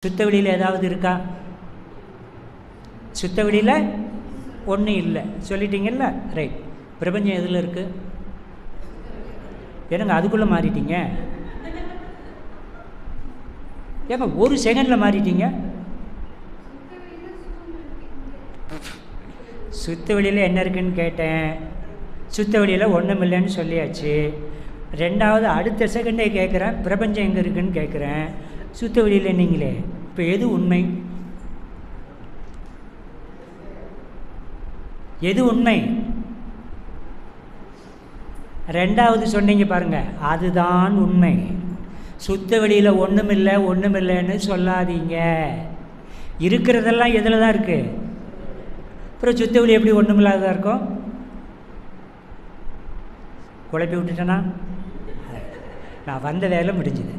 சுத்த வெளியில் ஏதாவது இருக்கா? சுத்த வெளியில் ஒன்றும் இல்லை சொல்லிட்டீங்கல்ல, ரைட். பிரபஞ்சம் எதில் இருக்குது? ஏங்க அதுக்குள்ளே மாறிட்டீங்க, ஏங்க ஒரு செகண்டில் மாறிட்டீங்க. சுத்த வெளியில் என்ன இருக்குன்னு கேட்டேன், சுத்த வெளியில் ஒன்றும் இல்லைன்னு சொல்லியாச்சு. ரெண்டாவது அடுத்த செகண்டே கேட்குறேன் பிரபஞ்சம் எங்கே இருக்குன்னு கேட்குறேன், சுத்த வெளியில் நீங்களே. இப்போ எது உண்மை? எது உண்மை? ரெண்டாவது சொன்னீங்க பாருங்க, அதுதான் உண்மை. சுத்த வெளியில் ஒன்றுமில்லை ஒன்றுமில்லைன்னு சொல்லாதீங்க. இருக்கிறதெல்லாம் எதில் தான் இருக்குது? அப்புறம் சுத்த வெளி எப்படி ஒன்றுமில்லாததாக இருக்கும்? குழப்பி விட்டுட்டேனா? நான் வந்த வேலை முடிஞ்சுது.